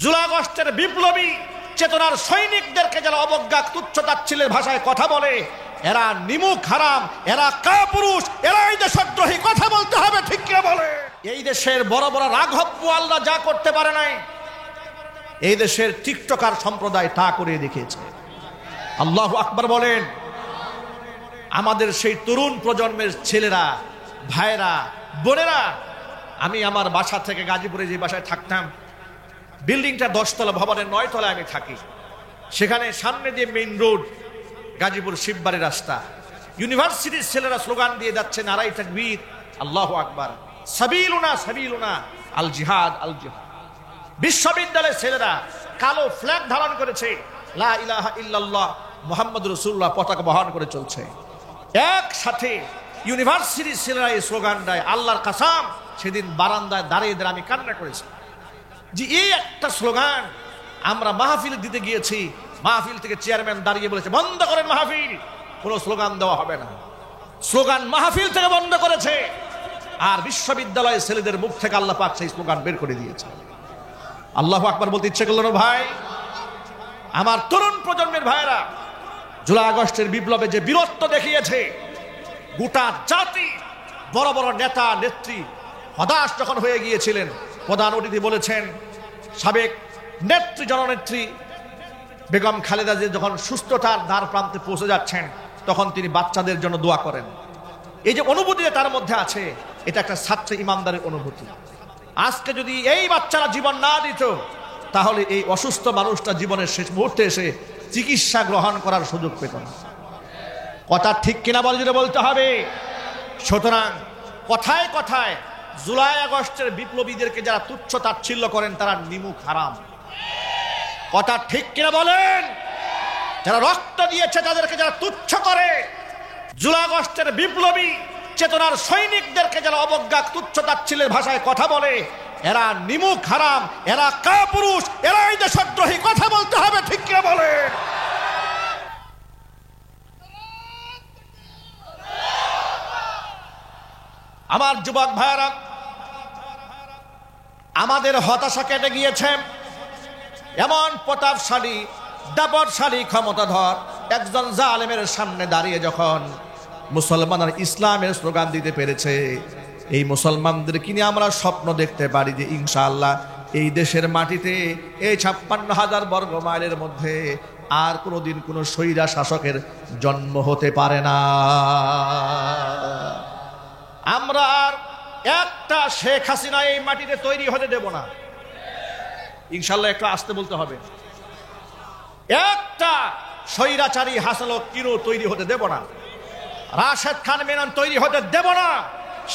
জুলাই আগস্টের বিপ্লবী চেতনার সৈনিকদেরকে যারা অবজ্ঞা তুচ্ছ-তাচ্ছিল্যের ভাষায় কথা বলে, এরা নিমুখ হারাম, এরা কাপুরুষ, এরা এই দেশদ্রোহী। কথা বলতে হবে, ঠিক কিনা বলে? এই দেশের বড় বড় রাঘব বোয়ালরা যা করতে পারে নাই, এই দেশের টিকটকার সম্প্রদায় তা করে দেখিয়েছে। আল্লাহু আকবার বলেন। আমাদের সেই তরুণ প্রজন্মের ছেলেরা, ভাইরা, বোনেরা, আমি আমার বাসা থেকে গাজীপুরে যে বাসায় থাকতাম, বিল্ডিংটা 10 তলা, ভবনের 9 তলায় আমি থাকি। সেখানে সামনে দিয়ে মেইন রোড, গাজীপুর শিববাড়ি রাস্তা, ইউনিভার্সিটির ছেলেরা স্লোগান দিয়ে যাচ্ছে নারায়ে তাকবীর, আল্লাহু আকবার, সাবিলুনা সাবিলুনা, আল জিহাদ আল জিহাদ। বিশ্ববিদ্যালয়ের ছেলেরা কালো ফ্ল্যাগ ধারণ করেছে, লা ইলাহা ইল্লাল্লাহ মুহাম্মাদুর রাসূলুল্লাহ পতাকা বহন করে চলছে। একসাথে ইউনিভার্সিটির ছেলেরা এই স্লোগান দেয়। আল্লাহর কসম, সেদিন বারান্দায় দাঁড়িয়ে দাঁড়িয়ে আমি কান্না করেছি যে এই একটা স্লোগান আমরা মাহফিল দিতে গিয়েছি, মাহফিল থেকে চেয়ারম্যান দাঁড়িয়ে বলেছে বন্ধ করেন মাহফিল, কোনো স্লোগান দেওয়া হবে না। স্লোগান মাহফিল থেকে বন্ধ করেছে, আর বিশ্ববিদ্যালয়ের ছেলেদের মুখ থেকে আল্লাহ পাক সেই স্লোগান বের করে দিয়েছে। আল্লাহু আকবার বলতে ইচ্ছে করল না ভাই? আমার তরুণ প্রজন্মের ভাইরা, জুলাই আগস্টের বিপ্লবে যে বীরত্ব দেখিয়েছে, গোটা জাতি, বড় বড় নেতা নেত্রী হতাশ যখন হয়ে গিয়েছিলেন, প্রধান অতিথি বলেছেন সাবেক নেত্রী জননেত্রী বেগম খালেদা জিয়া যখন সুস্থতার দ্বার প্রান্তে পৌঁছে যাচ্ছেন, তখন তিনি বাচ্চাদের জন্য দোয়া করেন। এই যে অনুভূতি তার মধ্যে আছে, এটা একটা ছাত্র ইমানদারের অনুভূতি। আজকে যদি এই বাচ্চারা জীবন না দিত, তাহলে এই অসুস্থ মানুষটা জীবনের শেষ মুহূর্তে এসে চিকিৎসা গ্রহণ করার সুযোগ পেত না। কথা ঠিক কিনা বলতে হবে। সুতরাং কথায় কথায় জুলাই আগস্টের বিপ্লবীদেরকে যারা তুচ্ছ তাচ্ছিল্য করেন, তারা নিমুখ হারাম। কথা ঠিক কিনা বলেন? যারা রক্ত দিয়েছে তাদেরকে যারা তুচ্ছ করে, জুলাই আগস্টের বিপ্লবী চেতনার সৈনিকদেরকে যারা অবজ্ঞা তুচ্ছ তাচ্ছিল্যের ভাষায় কথা বলে, এরা নিমুখ হারাম, এরা কাপুরুষ, এরা এই দেশদ্রোহী। কথা বলতে হবে, ঠিক কিনা বলেন? আমার যুবক ভাইরা, আমাদের হতাশা কেটে গিয়েছে। এমন প্রতাপশালী, দাপটশালী, ক্ষমতাধর একজন জালেমের সামনে দাঁড়িয়ে যখন মুসলমানরা ইসলামের স্লোগান দিতে পেরেছে, এই মুসলমানদেরকে নিয়ে আমরা স্বপ্ন দেখতে পারি যে ইনশাআল্লাহ এই দেশের মাটিতে, এই 56,000 বর্গ মাইলের মধ্যে আর কোনোদিন কোনো স্বৈরা শাসকের জন্ম হতে পারে না। আমরা আর একটা শেখ হাসিনা এই মাটিতে তৈরি হতে দেব না ইনশাআল্লাহ। একটু আসতে বলতে হবে। একটা স্বৈরাচারী হাসান কিরো তৈরি হতে দেব না, রাশেদ খান মেনন তৈরি হতে দেব না,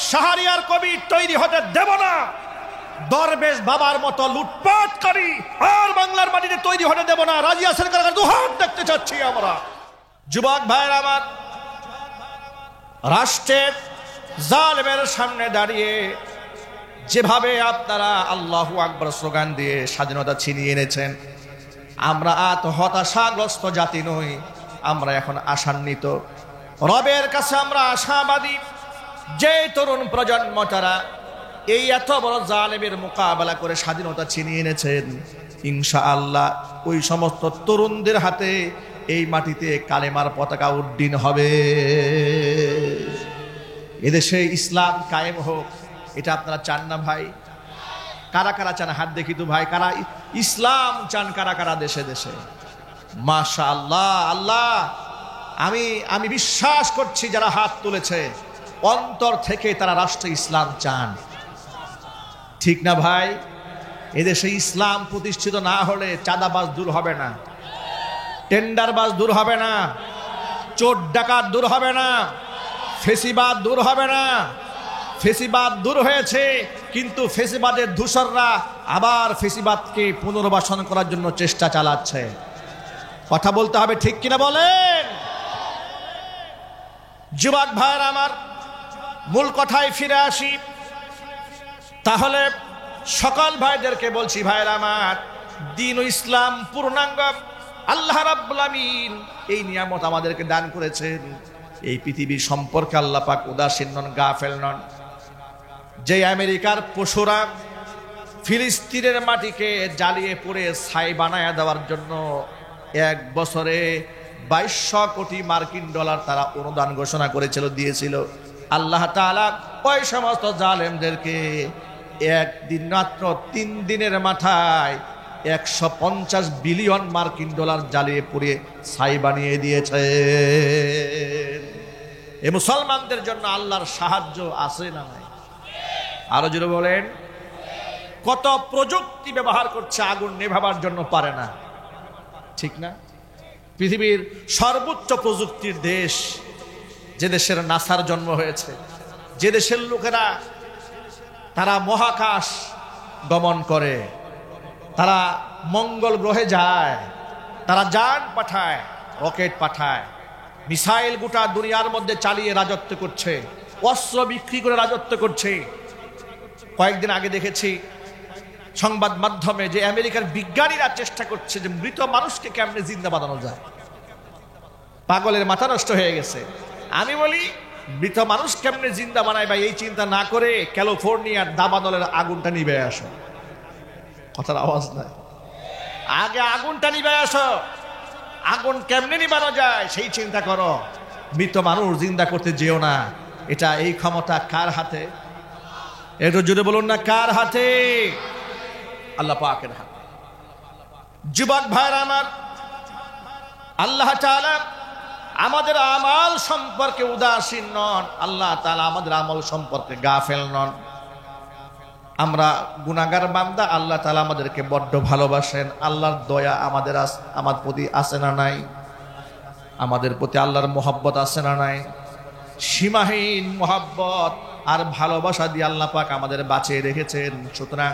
শাহরিয়ার কবির তৈরি হতে দেব না, দরবেশ বাবার মতো লুটপাটকারী আর বাংলার মাটিতে তৈরি হতে দেব না। রাজিয়া সরকারের দুহাত দেখতে চাচ্ছি আমরা। যুবক ভাইরা আমার, রাষ্ট্রের জালেমের সামনে দাঁড়িয়ে যেভাবে আপনারা আল্লাহু আকবার স্লোগান দিয়ে স্বাধীনতা ছিনিয়ে এনেছেন, আমরা এত হতাশাগ্রস্ত জাতি নই, আমরা এখন আশান্বিত। রবের কাছে আমরা আশাবাদী যে তরুণ প্রজন্ম তারা এই এত বড় জালেমের মোকাবেলা করে স্বাধীনতা ছিনিয়ে এনেছেন, ইনশাআল্লাহ ওই সমস্ত তরুণদের হাতে এই মাটিতে কালেমার পতাকা উড্ডীন হবে। এদেশে ইসলাম কায়েম হোক, এটা আপনারা চান না ভাই? কারা কারা চান? হাত দেখি তো ভাই, কারা ইসলাম চান? কারা কারা দেশে দেশে? মাশাআল্লাহ। আল্লাহ, আমি বিশ্বাস করছি যারা হাত তুলেছে অন্তর থেকে তারা রাষ্ট্রে ইসলাম চান, ঠিক না ভাই? এদেশে ইসলাম প্রতিষ্ঠিত না হলে চাঁদাবাজ দূর হবে না, টেন্ডারবাজ দূর হবে না, চোর ডাকাত দূর হবে না, ফেসিবাদ দূর হবে না। ফেসিবাদ দূর হয়েছে, কিন্তু ফেসিবাদের ধূসররা আবার ফেসিবাদকে পুনর্বাসন করার জন্য চেষ্টা চালাচ্ছে। কথা বলতে হবে, ঠিক কিনা বলেন? যুবক ভাইরা আমার, মূল কথায় ফিরে আসি। তাহলে সকল ভাইদেরকে বলছি, ভাইরা আমার, দ্বীন ও ইসলাম পূর্ণাঙ্গ আল্লাহ রাব্বুল আমিন এই নিয়ামত আমাদেরকে দান করেছেন। এই পৃথিবী সম্পর্কে আল্লাহ পাক উদাসীন নন, গাফেল নন। যে আমেরিকার পশুরা ফিলিস্তিনের মাটিকে জ্বালিয়ে পুড়ে ছাই বানায় দেওয়ার জন্য 1 বছরে 2200 কোটি মার্কিন ডলার তারা অনুদান ঘোষণা করেছিল, দিয়েছিল। আল্লাহ তাআলা ওই সমস্ত জালেমদেরকে একদিন মাত্র 3 দিনের মাথায় 150 বিলিয়ন মার্কিন ডলার জ্বালিয়ে পুড়িয়ে ছাই বানিয়ে দিয়েছে। এই মুসলমানদের জন্য আল্লাহর সাহায্য আছে না নাই? আরো জোরে বলেন। কত প্রযুক্তি ব্যবহার করছে, আগুন নেভাবার জন্য পারে না, ঠিক না? পৃথিবীর সর্বোচ্চ প্রযুক্তির দেশ, যে দেশের নাসার জন্ম হয়েছে, যে দেশের লোকেরা তারা মহাকাশ গমন করে, তারা মঙ্গল গ্রহে যায়, তারা যান পাঠায়, রকেট পাঠায়, মিসাইল গোটা দুনিয়ার মধ্যে চালিয়ে রাজত্ব করছে, অস্ত্র বিক্রি করে রাজত্ব করছে। কয়েকদিন আগে দেখেছি সংবাদ মাধ্যমে যে আমেরিকার বিজ্ঞানীরা চেষ্টা করছে যে মৃত মানুষকে কেমনে জিন্দা বানানো যায়। পাগলের মাথা নষ্ট হয়ে গেছে। আমি বলি, মৃত মানুষ কেমনে জিন্দা বানায় ভাই, এই চিন্তা না করে ক্যালিফোর্নিয়ার দাবানলের আগুনটা নিবে আসো। কথার আওয়াজ নাই। আগে আগুনটা নিবে আসো। আগুন কেমনে নিবানো যায় সেই চিন্তা করো। মৃত মানুষ জিন্দা করতে যেও না। এটা, এই ক্ষমতা কার হাতে? একটু জোরে বলুন না, কার হাতে? আল্লাহ পাকের হাতে। যুবক ভাইরা আমার, আল্লাহ তাআলা আমাদের আমল সম্পর্কে উদাসীন নন। আল্লাহ তাআলা আমাদের আমল সম্পর্কে গাফেল নন। আমরা গুনাহগার বান্দা, আল্লাহ তাআলা আমাদেরকে বড্ড ভালোবাসেন। আল্লাহর দয়া আমার প্রতি আছে না নাই? আমাদের প্রতি আল্লাহর মহব্বত আছে না নাই? সীমাহীন মহব্বত আর ভালোবাসা দিয়ে আল্লাহ পাক আমাদের বাঁচিয়ে রেখেছেন। সুতরাং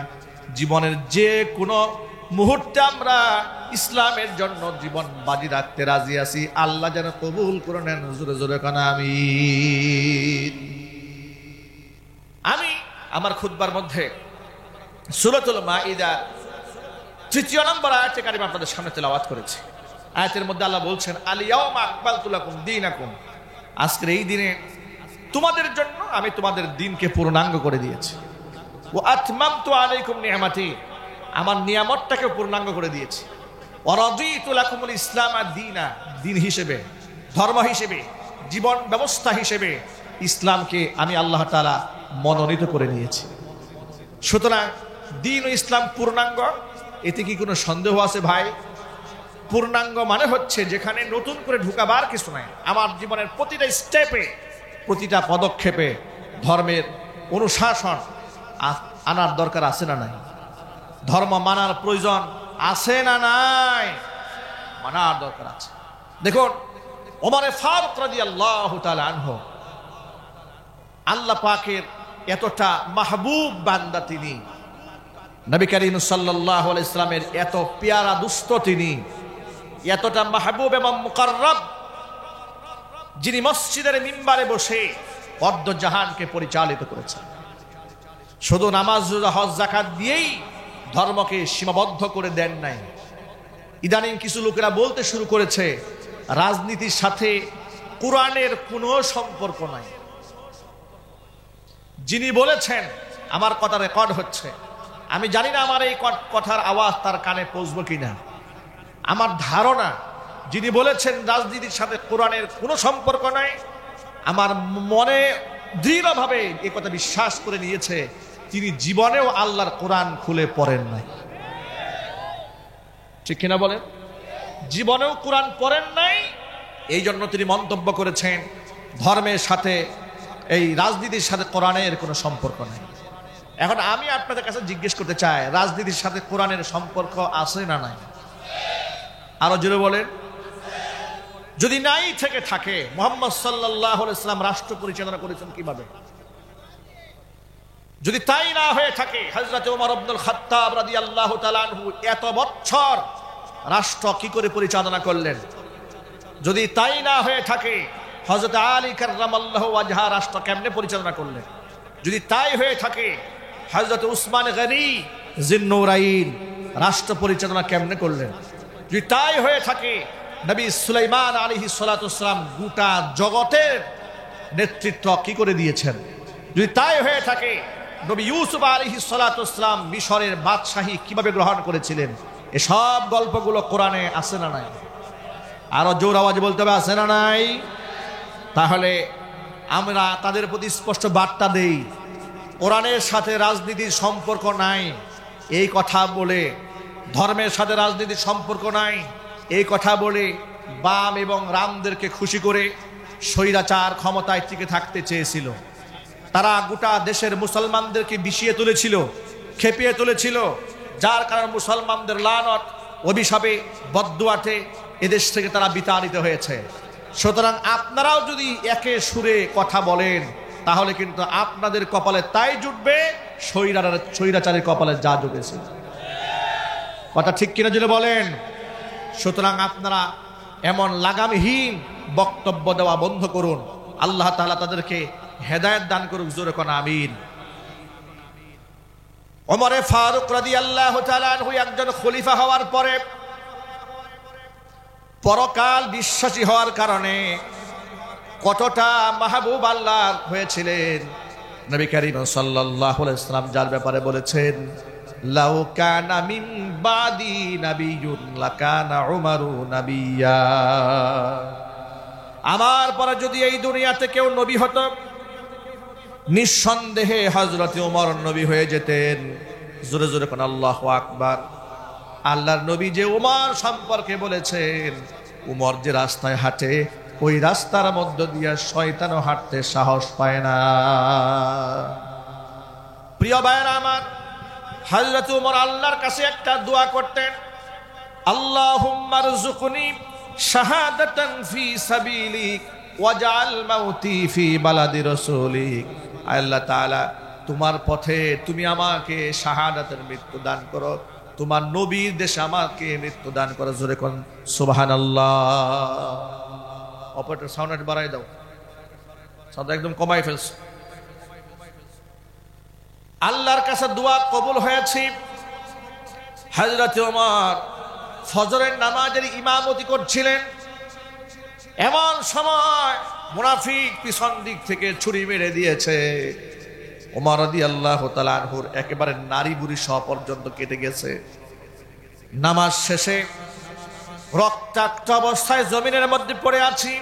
জীবনের যে কোনো মুহূর্তে আমরা ইসলামের জন্য জীবন বাজি রাখতে রাজি আছি। আল্লাহ যেন কবুল করে নেন। জোরে জোরে কানা আমিন। আমি আমার খুতবার মধ্যে সূরাতুল মাইদা 3 নম্বর আয়াতে কারিমা আপনাদের সামনে তেলাওয়াত করেছি। আয়াতের মধ্যে আল্লাহ বলছেন, আল ইয়াউমা আকমালতু লাকুম দীনাকুম, আজকের এই দিনে তোমাদের জন্য আমি তোমাদের দিনকে পূর্ণাঙ্গ করে দিয়েছি। ওয়া আতমামতু আলাইকুম নি'মাতি, আমার নিয়ামতটাকে পূর্ণাঙ্গ করে দিয়েছি। ওয়া রাদিতু লাকুমুল ইসলাম দীনা, দিন হিসেবে, ধর্ম হিসেবে, জীবন ব্যবস্থা হিসেবে ইসলামকে আমি আল্লাহ তাআলা মনোনীত করে নিয়েছি। সুতরাং দিন ও ইসলাম পূর্ণাঙ্গ, এতে কি কোনো সন্দেহ আছে ভাই? পূর্ণাঙ্গ মানে হচ্ছে যেখানে নতুন করে ঢুকাবার কিছু নাই। আমার জীবনের প্রতিটা স্টেপে, প্রতিটা পদক্ষেপে ধর্মের অনুশাসন আনার দরকার আছে না নাই? ধর্ম মানার প্রয়োজন আছে না নাই? মানার দরকার আছে। দেখুন, ওমর ফারুক রাদিয়াল্লাহু তাআলা আনহু, আল্লাহ পাকের এতটা মাহবুব বান্দা তিনি, নবী করিম সাল্লাল্লাহু আলাইহি সাল্লামের এত পেয়ারা দুস্থ তিনি, এতটা মাহবুব এবং মুকাররব, যিনি মসজিদের মিম্বারে বসে অর্ধ জাহানকে পরিচালিত করেছেন। শুধু নামাজ, রোজা, হজ, যাকাত দিয়েই ধর্মকে সীমাবদ্ধ করে দেন নাই। ইদানিং কিছু লোকেরা বলতে শুরু করেছে রাজনীতির সাথে কোরআনের কোনো সম্পর্ক নাই। যিনি বলেছেন, আমার কথা রেকর্ড হচ্ছে, আমি জানি না আমার এই কথার আওয়াজ তার কানে পৌঁছবো কিনা। আমার ধারণা যিনি বলেছেন রাজনীতির সাথে কোরআনের কোনো সম্পর্ক নাই, আমার মনে দৃঢ়ভাবে এই কথা বিশ্বাস করে নিয়েছে তিনি জীবনেও আল্লাহর কোরআন খুলে পড়েন নাই। ঠিক কিনা বলেন? জীবনেও কোরআন পড়েন নাই। এই জন্য তিনি মন্তব্য করেছেন ধর্মের সাথে, এই রাজনীতির সাথে কোরআনের কোনো সম্পর্ক নাই। এখন আমি আপনাদের কাছে জিজ্ঞেস করতে চাই, রাজনীতির সাথে কোরআনের সম্পর্ক আছে না নাই? আরো জোরে বলেন। যদি নাই থেকে থাকে, মুহাম্মদ সাল্লাল্লাহু আলাইহি ওয়াসাল্লাম রাষ্ট্র পরিচালনা করেছেন কিভাবে? যদি তাই না হয়ে থাকে, হযরত ওমর ইবনুল খাত্তাব রাদিয়াল্লাহু তাআলা আনহু এত বছর রাষ্ট্র কি করে পরিচালনা করলেন? যদি তাই না হয়ে থাকে, হযরত আলী কাররামাল্লাহু ওয়াজহা রাষ্ট্র কেমনে পরিচালনা করলেন? যদি তাই হয়ে থাকে, হযরত উসমান গনি জিন্নুরাইন রাষ্ট্র পরিচালনা কেমনে করলেন? যদি তাই হয়ে থাকে, নবী সুলাইমান আলাইহিস সালাতু ওয়াস সালাম গোটা জগতের নেতৃত্ব কি করে দিয়েছেন? যদি তাই হয়ে থাকে, নবী ইউসুফ আলাইহিস সালাতু ওয়াসসালাম মিশরের বাদশাহী কিভাবে গ্রহণ করেছিলেন, এসব গল্পগুলো কোরআনে আছে না নাই? আরো জোর আওয়াজে বলতে হবে, আছে না নাই? তাহলে আমরা তাদের প্রতি স্পষ্ট বার্তা দেই, কোরআনের সাথে রাজনীতির সম্পর্ক নাই এই কথা বলে, ধর্মের সাথে রাজনীতির সম্পর্ক নাই এই কথা বলে বাম এবং রামদেরকে খুশি করে স্বৈরাচার ক্ষমতায় টিকে থাকতে চেয়েছিল। তারা গোটা দেশের মুসলমানদেরকে বিষিয়ে তুলেছিল, খেপিয়ে তুলেছিল, যার কারণে মুসলমানদের লানত, অভিশাপে, বদদুয়াতে এদেশ থেকে তারা বিতাড়িত হয়েছে। সুতরাং আপনারাও যদি একে সুরে কথা বলেন তাহলে কিন্তু আপনাদের কপালে তাই জুটবে স্বৈরাচারের কপালে যা জুটেছে। কথা ঠিক কিনা যদি বলেন? সুতরাং আপনারা এমন লাগামহীন বক্তব্য দেওয়া বন্ধ করুন। আল্লাহ তাআলা তাদেরকে হেদায়েত দান করুক, জোরে কোন আমিন। ওমরে ফারুক রাদিয়াল্লাহু তাআলা আনহু একজন খলিফা হওয়ার পরে পরকাল বিশ্বাসী হওয়ার কারণে কতটা মাহবুব আল্লাহ হয়েছিলেন। নবী করিম সাল্লাল্লাহু আলাইহি ওয়াসাল্লাম যার ব্যাপারে বলেছেন, লাউ কানা মিন বাদি নাবিয়্যুন লাকানা উমারু নাবিয়্যা, আমার পরে যদি এই দুনিয়াতে কেউ নবী হতো নিঃসন্দেহে হযরত ওমর নবী হয়ে যেতেন। জোরে জোরে কোন আল্লাহু আকবার। আল্লাহর নবী যে ওমর সম্পর্কে বলেছেন, ওমর যে রাস্তায় হাঁটে ওই রাস্তার মধ্য দিয়ে শয়তানও হাঁটতে সাহস পায় না। প্রিয় ভাইরা আমার, হযরত ওমর আল্লাহর কাছে একটা দোয়া করতেন, আল্লাহুম্মা রযুকনি শাহাদাতান ফি সাবিলিক ওয়াজআল মাউতি ফি বালাদি রাসূলিক। আল্লাহ তাআলা, তোমার পথে তুমি আমাকে শাহাদাতের মৃত্যু দান করো, তোমার নবীর দেশে আমাকে মৃত্যু দান করো। জোরে কোন সুবহানাল্লাহ। অপারেটর সাউন্ড বাড়াই দাও, সাউন্ড একদম কমাই ফেলছো। আল্লাহর কাছে দোয়া কবুল হয়েছে। হযরত ওমর ফজরের নামাজের ইমামতি করছিলেন, এমন সময় মুনাফিক পিছন দিক থেকে ছুরি মেরে দিয়েছে। ওমর রাদিয়াল্লাহু তাআলা আনহুর একেবারে নাড়ি বুড়ি সহ পর্যন্ত কেটে গেছে। নামাজ শেষে রক্তাক্ত অবস্থায় জমিনের মধ্যে পড়ে আছি।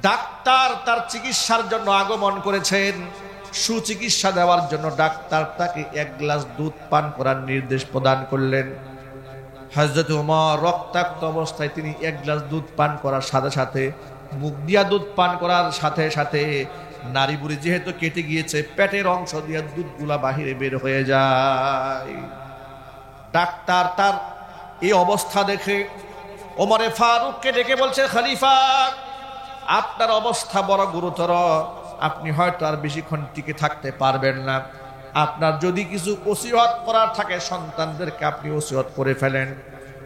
ডাক্তার তার চিকিৎসার জন্য আগমন করেছেন, সুচিকিৎসা দেওয়ার জন্য ডাক্তার তাকে এক গ্লাস দুধ পান করার নির্দেশ প্রদান করলেন। হযরত ওমর রক্তাক্ত অবস্থায় তিনি এক গ্লাস দুধ পান করার সাথে সাথে, মুখ দিয়া দুধ পান করার সাথে সাথে নাড়ি বুড়ি যেহেতু কেটে গিয়েছে, পেটের অংশ দিয়ে দুধগুলা বাহিরে বের হয়ে যায়। ডাক্তার তার এই অবস্থা দেখে ওমরে ফারুককে ডেকে বলছে, খলিফা, আপনার অবস্থা বড় গুরুতর, আপনি হয়তো আর বেশিক্ষণ টিকে থাকতে পারবেন না। আপনার যদি কিছু ওসিয়ত করার থাকে সন্তানদেরকে আপনি ওসিয়ত করে ফেলেন,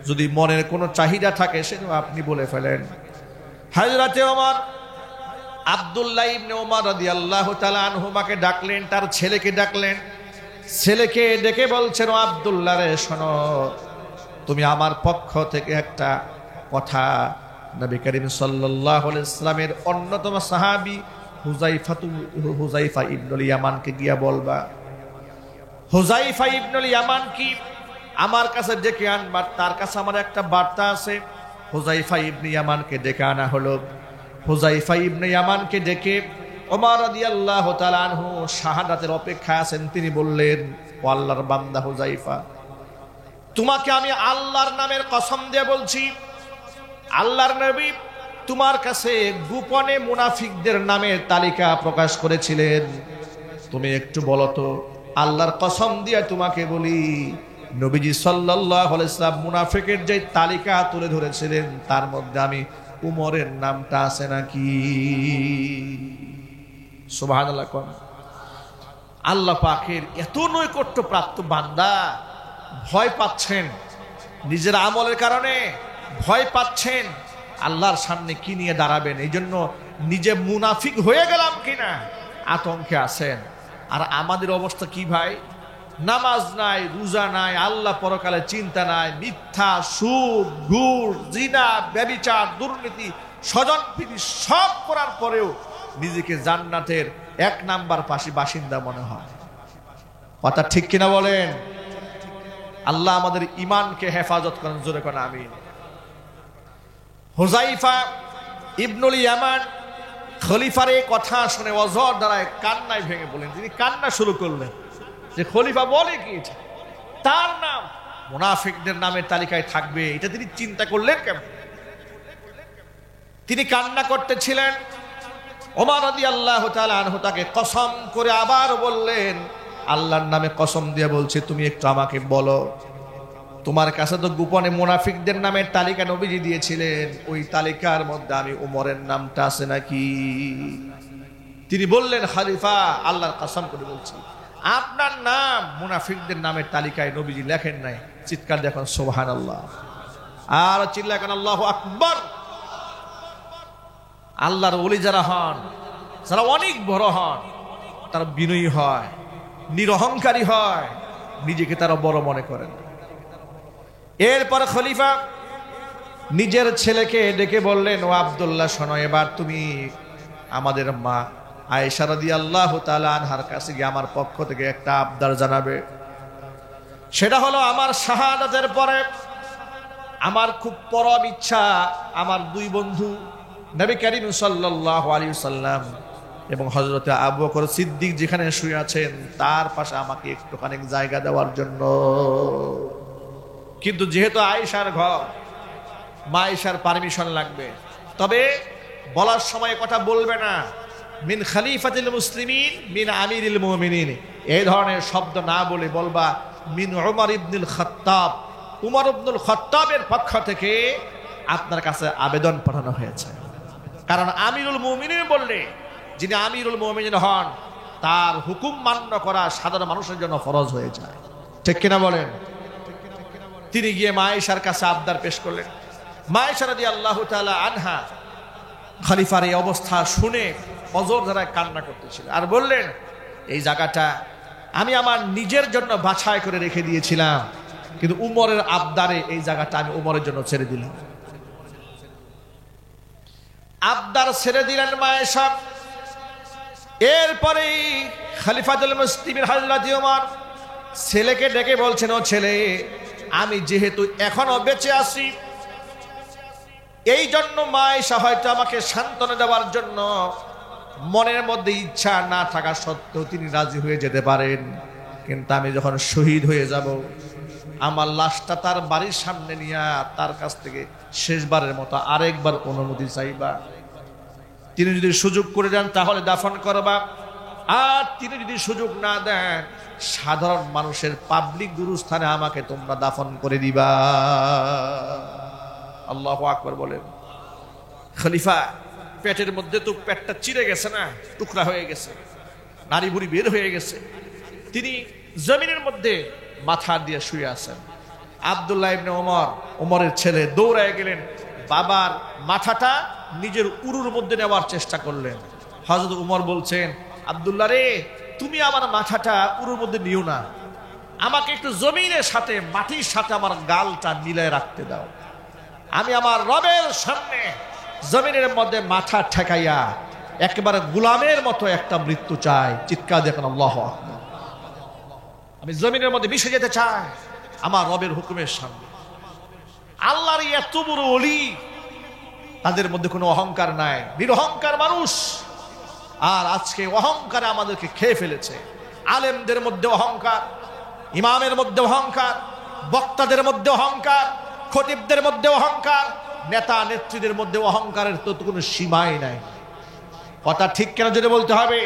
যদি মনের কোনো চাহিদা থাকে সেটাও আপনি বলে ফেলেন। হযরত ওমর আব্দুল্লাহ ইবনে ওমর রাদিয়াল্লাহু তাআলা আনহুমাকে ডাকলেন, তার ছেলেকে ডাকলেন। ছেলেকে ডেকে বলছেন, ও আব্দুল্লাহ রে, শোনো, তুমি আমার পক্ষ থেকে একটা কথা নবী করিম সাল্লাল্লাহু আলাইহি ওয়াসাল্লামের অন্যতম সাহাবী হুযাইফা ইবনুল ইয়ামানকে গিয়া বলবা। হুযাইফা ইবনুল ইয়ামান কি আমার কাছে ডেকে আনবা, তার কাছে আমার একটা বার্তা আছে। হুযাইফা ইবনে ইয়ামানকে ডেকে আনা হলো। হুযাইফা ইবনে ইয়ামানকে ডেকে ওমর রাদিয়াল্লাহু তাআলা আনহু শাহাদাতের অপেক্ষায় আছেন। তিনি বললেন, ও আল্লাহর বান্দা হুযাইফা, তোমাকে আমি আল্লাহর নামের কসম দিয়ে বলছি, আল্লাহর নবী তোমার কাছে গোপনে মুনাফিকদের নামের তালিকা প্রকাশ করেছিলেন। তুমি একটু বলো তো, আল্লাহর কসম দিয়ে তোমাকে বলি, নবীজি সাল্লাল্লাহু আলাইহি ওয়াসাল্লাম মুনাফিকের যে তালিকা তুলে ধরেছিলেন তার মধ্যে আমি উমরের নামটা আছে নাকি? সুবহানাল্লাহ। আল্লাহ পাকের এত নৈকট্য প্রাপ্ত বান্দা ভয় পাচ্ছেন, নিজের আমলের কারণে ভয় পাচ্ছেন, আল্লাহর সামনে কি নিয়ে দাঁড়াবেন, এই জন্য নিজে মুনাফিক হয়ে গেলাম কিনা আতঙ্কে আছেন। আর আমাদের অবস্থা কি ভাই? নামাজ নাই, রোজা নাই, আল্লাহ পরকালে চিন্তা নাই, মিথ্যা, সুদ, ঘুষ, জিনা, ব্যভিচার, দুর্নীতি, স্বজনপ্রীতি সব করার পরেও নিজেকে জান্নাতের 1 নাম্বার বাসিন্দা মনে হয়। কথা ঠিক কিনা বলেন? আল্লাহ আমাদের ইমানকে হেফাজত করেন, জোরে করেন আমিন। হুযায়ফা ইবনুল ইয়ামান খলিফার এই কথা শুনে অজর দ্বারায় কান্নায় ভেঙে বলেন, তিনি কান্না শুরু করলেন যে খলিফা বলে কি এটা, তার নাম মুনাফিকদের নামের তালিকায় থাকবে, এটা তিনি চিন্তা করলেন কেমন? তিনি কান্না করতেছিলেন। ওমর রাদিয়াল্লাহু তাআলা আনহু তাকে কসম করে আবার বললেন, আল্লাহর নামে কসম দিয়ে বলছে, তুমি একটু আমাকে বলো, তোমার কাছে তো গোপনে মুনাফিকদের নামের তালিকা নবীজি দিয়েছিলেন, ওই তালিকার মধ্যে আমি উমরের নামটা আছে নাকি? তিনি বললেন, খলিফা আল্লাহর কসম করে বলছি, আপনার নাম মুনাফিকদের নামের তালিকায় নবীজি লেখেন নাই। চিৎকার দেখুন সুবহানাল্লাহ, আর চিল্লায় কেন আল্লাহু আকবার। আল্লাহর ওলি যারা হন, যারা অনেক বড় হন, তারা বিনয়ী হয়, নিরহংকারী হয়, নিজেকে তারা বড় মনে করেন। এরপর খলিফা নিজের ছেলেকে ডেকে বললেন, ও আব্দুল্লাহ শোনো, এবার তুমি আমাদের মা আয়েশা রাদিয়াল্লাহু তাআলা আনহার কাছে গিয়ে আমার পক্ষ থেকে একটা আবদার জানাবে। সেটা হলো, আমার শাহাদাতের পরে আমার খুব পরম ইচ্ছা আমার দুই বন্ধু নবী করিম সাল্লাল্লাহু আলাইহি ওয়াসাল্লাম এবং হযরত আবু বকর সিদ্দিক যেখানে শুয়ে আছেন তার পাশে আমাকে একটুখানি জায়গা দেওয়ার জন্য। কিন্তু যেহেতু আয়েশার ঘর, মা আয়েশার পারমিশন লাগবে, তবে বলার সময় কথা বলবে না মিন খলিফাতিল মুসলিমিন মিন আমিরিল মুমিনিন, এই ধরনের শব্দ না বলে বলবা মিন উমর ইবনুল খাত্তাব, উমর ইবনুল খাত্তাবের পক্ষ থেকে আপনার কাছে আবেদন পাঠানো হয়েছে। কারণ আমিরুল মুমিনিন বললে, যিনি আমিরুল মুমিনিন হন, তার হুকুম মান্য করা সাধারণ মানুষের জন্য ফরজ হয়ে যায়, ঠিক কিনা বলেন? তিনি গিয়ে মা আয়েশার কাছে আবদার পেশ করলেন। মা আয়েশা রাদিয়াল্লাহু তাআলা আনহা খলিফার এই অবস্থা শুনে অজর ধারায় কান্না করতেছিল আর বললেন, এই জায়গাটা আমি আমার নিজের জন্য বাছাই করে রেখে দিয়েছিলাম, কিন্তু উমরের আবদারে এই জায়গাটা আমি উমরের জন্য ছেড়ে দিলাম। আবদার ছেড়ে দিলেন মা আয়েশা। এরপরে খলিফাতুল মুসলিমিন হযরত ওমর ছেলেকে ডেকে বলছেন, ও ছেলে, আমি যেহেতু এখনো বেঁচে আছি, এই জন্য মা আয়েশা হয়তো আমাকে সান্ত্বনা দেওয়ার জন্য মনের মধ্যে ইচ্ছা না থাকা সত্ত্বেও তিনি রাজি হয়ে যেতে পারেন, কিন্তু আমি যখন শহীদ হয়ে যাব, আমার লাশটা তার বাড়ির সামনে নিয়ে তার কাছ থেকে শেষবারের মতো আরেকবার অনুমতি চাইবা। তিনি যদি সুযোগ করে দেন তাহলে দাফন করবা, আর তিনি যদি সুযোগ না দেন সাধারণ মানুষের পাবলিক গুরুস্থানে আমাকে তোমরা দাফন করে দিবা। আল্লাহু আকবার বলেন। খলিফা পেটের মধ্যে তো পেটটা চিরে গেছে না, টুকরা হয়ে গেছে, নাড়ি ভুড়ি বের হয়ে গেছে, তিনি জমিনের মধ্যে মাথা দিয়ে শুয়ে আছেন। আব্দুল্লাহ ইবনে ওমর, ওমরের ছেলে, দৌড়ায় গেলেন, বাবার মাথাটা নিজের উরুর মধ্যে নেওয়ার চেষ্টা করলেন। হযরত ওমর বলছেন, আব্দুল্লাহ রে, তুমি আমার মাথাটা উরুর মধ্যে নিও না, আমাকে একটু জমিনের সাথে, মাটির সাথে আমার গালটা মিলায় রাখতে দাও, আমি আমার রবের সামনে জমিনের মধ্যে মাথা ঠেকাইয়া একেবারে গোলামের মতো একটা মৃত্যু চাই। চিৎকার দেখেন আল্লাহু আকবার। আমি জমিনের মধ্যে মিশে যেতে চাই আমার রবের হুকুমের সামনে। আল্লাহর এত বড় ওলি, তাদের মধ্যে কোনো অহংকার নাই, নিরহংকার মানুষ। আর আজকে অহংকারে আমাদেরকে খেয়ে ফেলেছে। আলেমদের মধ্যে অহংকার, ইমামের মধ্যে অহংকার, বক্তাদের মধ্যে অহংকার, খতিবদের মধ্যে অহংকার, নেতা নেত্রীদের মধ্যে অহংকারের তো কোনো সীমাই নাই। কথা ঠিক কেন যদি বলতে হবে।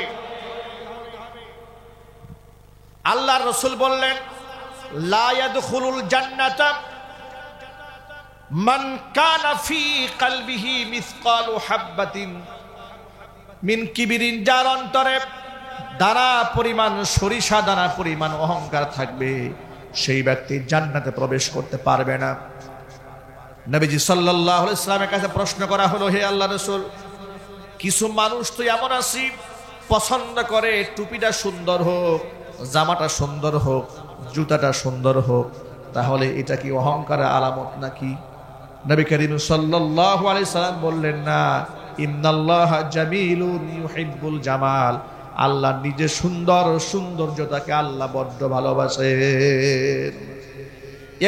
আল্লাহর রাসূল বললেন, লা ইয়াদখুলুল জান্নাতা মান কানা ফি কলবিহি মিসকালু হাববাতিন মিন কিবরিন, যার অন্তরে দানা পরিমাণ, সরিষা দানা পরিমাণ অহংকার থাকবে, সেই ব্যক্তি জান্নাতে প্রবেশ করতে পারবে না। নবীজি সাল্লাল্লাহু আলাইহি ওয়াসাল্লামের কাছে প্রশ্ন করা হলো, হে আল্লাহর রাসূল, কিছু মানুষ তো এমন আছে পছন্দ করে টুপিটা সুন্দর হোক, জামাটা সুন্দর হোক, জুতাটা সুন্দর হোক, তাহলে এটা কি অহংকারের আলামত নাকি? নবী করিম সাল্লাল্লাহু আলাইহি সাল্লাম বললেন, না, ইন্নাল্লাহা জামিলুন ইউহিব্বুল জামাল, আল্লাহ নিজে সুন্দর, সৌন্দর্যতাকে আল্লাহ বড্ড ভালোবাসেন।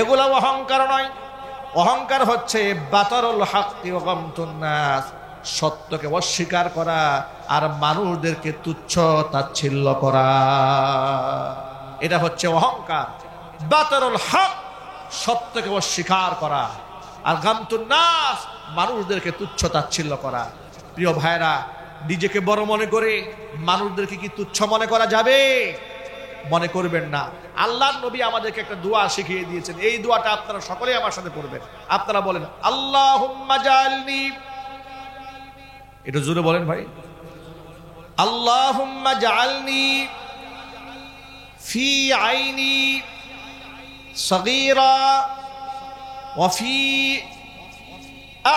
এগুলো অহংকার নয়। অহংকার হচ্ছে বাতারুল হাক্কি ওয়া গামতুন নাস, সত্যকে অস্বীকার করা আর মানুষদেরকে তুচ্ছ তাচ্ছিল্য করা, এটা হচ্ছে অহংকার। বাতারুল হক, সত্যকে অস্বীকার করা, আর গামতুন নাস, মানুষদেরকে তুচ্ছ তাচ্ছিল্য করা। প্রিয় ভাইরা, নিজেকে বড় মনে করে মানুষদেরকে কি তুচ্ছ মনে করা যাবে? মনে করবেন না। আল্লাহর নবী আমাদেরকে একটা দোয়া শিখিয়ে দিয়েছেন, এই দোয়াটা আপনারা সকলেই আমার সাথে পড়বেন। আপনারা বলেন, আল্লাহুম্মা জাআলনি, এটা জোরে বলেন ভাই, আল্লাহুম্মা জাআলনি ফি আইনি সগীরা ওয়া ফি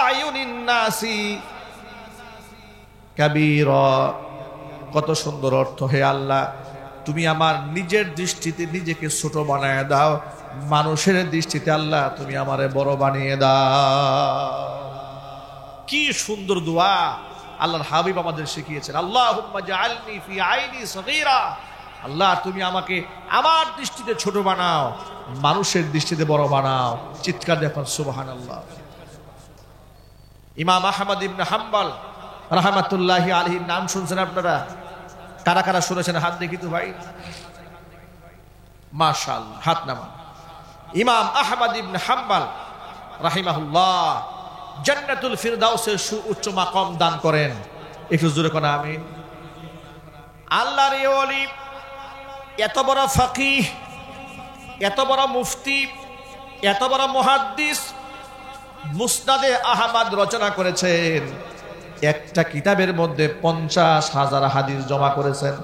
আয়ুনিন নাসি কাবীরা। কত সুন্দর অর্থ। হে আল্লাহ, তুমি আমার নিজের দৃষ্টিতে নিজেকে ছোট বানায় দাও, মানুষের দৃষ্টিতে আল্লাহ তুমি আমারে বড় বানিয়ে দাও। কি সুন্দর দোয়া আল্লাহর হাবিব আমাদের শিখিয়েছেন। আল্লাহুম্মা জাআলনি ফি আইনি সগীরা, আল্লাহ তুমি আমাকে আমার দৃষ্টিতে ছোট বানাও, মানুষের দৃষ্টিতে বড় বানাও। চিৎকার দেখুন সুবহানাল্লাহ। ইমাম আহমদ ইবনে হাম্বল রাহমাতুল্লাহি আলাইহির নাম শুনছেন আপনারা? কারা কারা শুনেছেন হাত দেখি তো ভাই। মাশাআল্লাহ, হাত নামান। ইমাম আহমদ ইবনে হাম্বল রাহিমাহুল্লাহ জান্নাতুল ফিরদাউসের সুউচ্চ মাকাম দান করেন। একটু জোরে কোন আমিন। আল্লাহর এই ওলি, এত বড় ফকিহ, এত বড় মুফতি, এত বড় মুহাদ্দিস, মুসনাদে আহমদ রচনা করেছেন। একটা কিতাবের মধ্যে 50,000 হাদিস জমা করেছেন।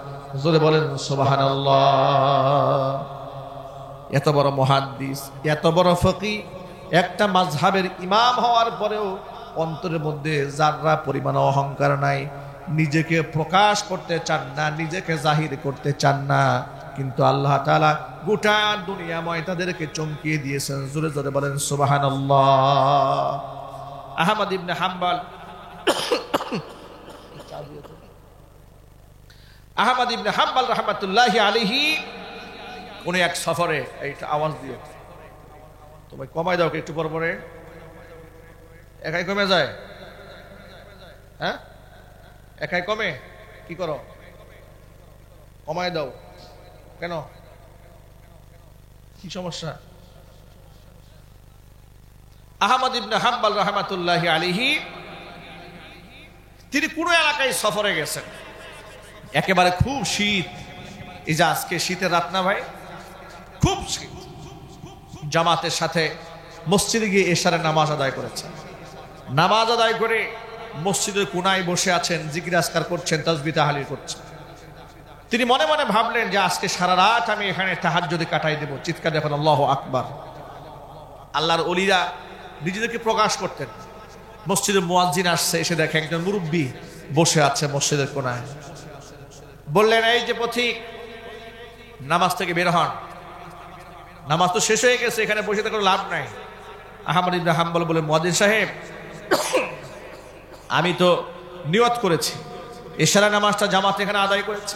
জোরে বলেন সুবহানাল্লাহ। এত বড় মুহাদ্দিস, এত বড় ফকিহ, একটা মাযহাবের ইমাম হওয়ার পরেও অন্তরের মধ্যে যারা পরিমাণ অহংকার নাই, নিজেকে প্রকাশ করতে চান না, নিজেকে জাহির করতে চান না। কিন্তু আল্লাহ তাআলা গোটা দুনিয়াময় তাদেরকে চমকিয়ে দিয়েছেন। জোরে জোরে বলেন সুবহানাল্লাহ। আহমদ ইবনে হাম্বল আহমদ ইবনে হাম্বল রাহমাতুল্লাহি আলাইহি কোন এক সফরে, এইটা আওয়াজ দিয়ে তোমায় কমাই দাও একটু পর পরে, একাই কমে যায়। হ্যাঁ, একাই কমে, কি করো? কমাই দাও কেন? কি সমস্যা? আহমদ ইবনে হাম্বল রাহমাতুল্লাহি আলাইহি তিনি কোন এলাকায় সফরে গেছেন, একেবারে খুব শীত। এই যে আজকে শীতের রাত না ভাই, খুব শীত। জামাতের সাথে মসজিদে গিয়ে এশারের নামাজ আদায় করেছেন। নামাজ আদায় করে মসজিদের কোনায় বসে আছেন, জিকির আজকার করছেন, তাসবিহ তাহলিল করছেন। তিনি মনে মনে ভাবলেন যে আজকে সারা রাত আমি এখানে তাহাজ্জুদে কাটাই দেব। চিৎকার দেখুন আল্লাহু আকবার। আল্লাহর ওলিরা নিজেদেরকে প্রকাশ করতেন। মসজিদে মুয়াজ্জিন আসছে, এসে দেখে একজন মুরব্বী বসে আছে মসজিদের কোনায়। বললেন, এই যে পথিক, নামাজ থেকে বের হন, নামাজ তো শেষ হয়ে গেছে, এখানে বসে থাকার লাভ নাই। আহমদ ইবনে হাম্বল বলে, মুয়াজ্জিন সাহেব, আমি তো নিয়ত করেছি, এশারের নামাজটা জামাতে এখানে আদায় করেছি।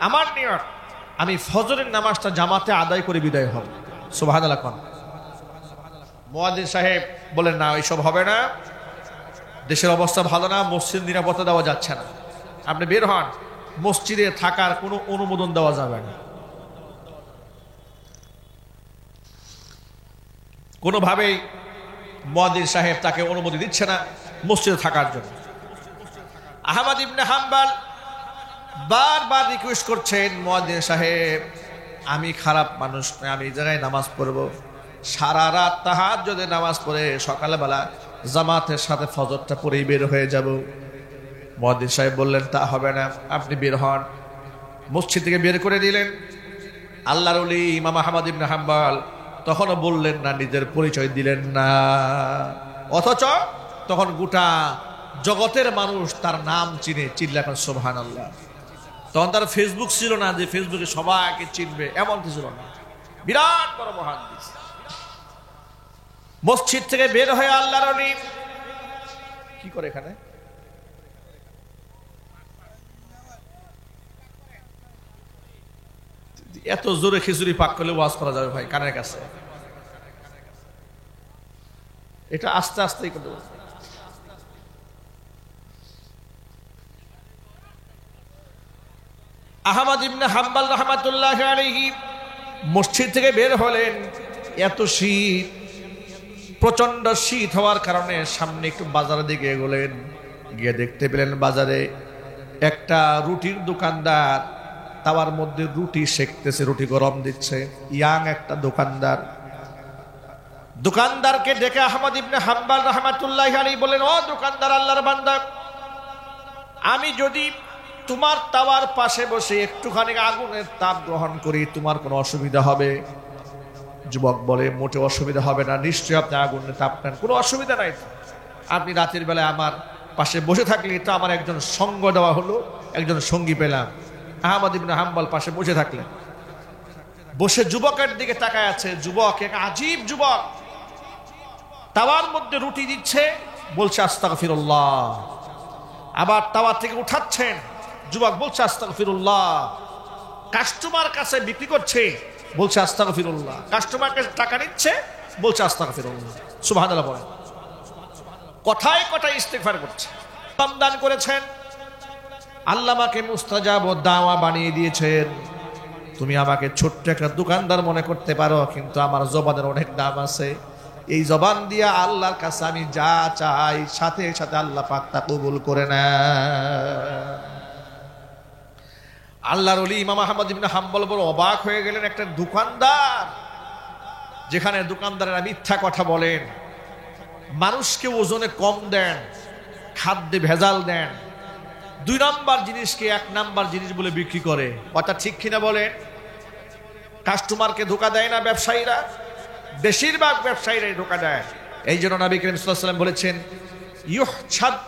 আমার নিয়ত আমি ফজরের নামাজটা জামাতে আদায় করে বিদায় হব। সুবহানাল্লাহ। মুয়াজ্জিন সাহেব বলেন, না এইসব হবে না, দেশের অবস্থা ভালো না, মসজিদ নিরাপত্তা দেওয়া যাচ্ছে না, আপনি বের হন, মসজিদে থাকার কোনো অনুমোদন দেওয়া যাবে না। কোনোভাবেই মুয়াজ্জিন সাহেব তাকে অনুমতি দিচ্ছে না মসজিদে থাকার জন্য। আহমদ ইবনে হাম্বল বারবার রিকোয়েস্ট করছেন, মুয়াজ্জিন সাহেব, আমি খারাপ মানুষ নয়, আমি এই জায়গায় নামাজ পড়ব, সারা রাত তাহাজ্জুদে নামাজ পড়ে সকালবেলা জামাতের সাথে ফজরটা পড়েই বের হয়ে যাব। মুয়াজ্জিন সাহেব বললেন, তা হবে না, আপনি বের হন। মসজিদ থেকে বের করে দিলেন। আল্লাহর ওলি ইমাম আহমদ ইবনে হাম্বল তখনও বললেন না, নিজের পরিচয় দিলেন না, অথচ তখন গোটা জগতের মানুষ তার নাম চিনে, চিল্লাবেন সুবহানাল্লাহ। তখন তার ফেসবুক ছিল না যে ফেসবুকে সবাইকে চিনবে, এমন কিছু ছিল না। বিরাট বড় মুহাদ্দিস। মসজিদ থেকে বের হয়ে আল্লাহর ওলি কি করে এখানে এত জোরে খিচুড়ি পাক করলে ওয়াজ করা যাবে ভাই কানের কাছে? এটা আস্তে আস্তেই করতে হবে। আহমদ ইবনে হাম্বল রাহমাতুল্লাহি আলাইহি মসজিদ থেকে বের হলেন। এত শীত, প্রচন্ড শীত হওয়ার কারণে সামনে একটু বাজারের দিকে এগোলেন। গিয়ে দেখতে পেলেন বাজারে একটা রুটির দোকানদার তাওয়ার মধ্যে রুটি সেকতেছে, রুটি গরম দিচ্ছে। ইয়াং একটা দোকানদার। দোকানদারকে ডেকে আহমদ ইবনে হাম্বল রাহমাতুল্লাহি আলাইহি বলেন, ও দোকানদার, আল্লাহর বান্দা, আমি যদি তোমার তাওয়ার পাশে বসে একটুখানি আগুনের তাপ গ্রহণ করি তোমার কোনো অসুবিধা হবে? যুবক বলে, মোটে অসুবিধা হবে না, নিশ্চয়ই আপনি আগুনের তাপ নেন, কোনো অসুবিধা নাই। আপনি রাতের বেলায় আমার পাশে বসে থাকলে এটা আমার একজন সঙ্গ দেওয়া হলো, একজন সঙ্গী পেলাম। আহমদ ইবনে হাম্বল পাশে বসে থাকলেন। বসে যুবকের দিকে তাকায় আছে। যুবক এক আজীব যুবক, তাওয়ার মধ্যে রুটি দিচ্ছে, বলছে আস্তাগফিরুল্লাহ। আবার তাওয়া থেকে উঠাচ্ছেন, যুবক বলছে আস্তাগফিরুল্লাহ। কাস্টমার কাছে বিক্রি করছে, বলছে আস্তাগফিরুল্লাহ। কাস্টমার কাছে টাকা নিচ্ছে, বলছে আস্তাগফিরুল্লাহ। সুবহানাল্লাহ বলেন। কথায় কথায় ইস্তেগফার করছে। দান করেছেন, আল্লাহ আমাকে মুস্তাজাব ও দাওয়া বানিয়ে দিয়েছেন। তুমি আমাকে ছোট্ট একটা দোকানদার মনে করতে পারো, কিন্তু আমার জবানের অনেক দাম আছে। এই জবান দিয়া আল্লাহর কাছে আমি যা চাই সাথে সাথে আল্লাহ পাক তা কবুল করে নেন। আল্লাহর ওলি ইমাম আহমদ ইবনে হাম্বল বড় অবাক হয়ে গেলেন। একটা দোকানদার, যেখানে দোকানদারেরা মিথ্যা কথা বলেন, মানুষকে ওজনে কম দেন, খাদ্যে ভেজাল দেন, 2 নাম্বার জিনিসকে 1 নাম্বার জিনিস বলে বিক্রি করে। কথা ঠিক কিনা বলেন? কাস্টমারকে ধোকা দেয় না ব্যবসায়ীরা? বেশিরভাগ ব্যবসায়ীরাই ধোকা দেয়। এই জন্য নবী করিম সাল্লাল্লাহু আলাইহি ওয়াসাল্লাম বলেছেন,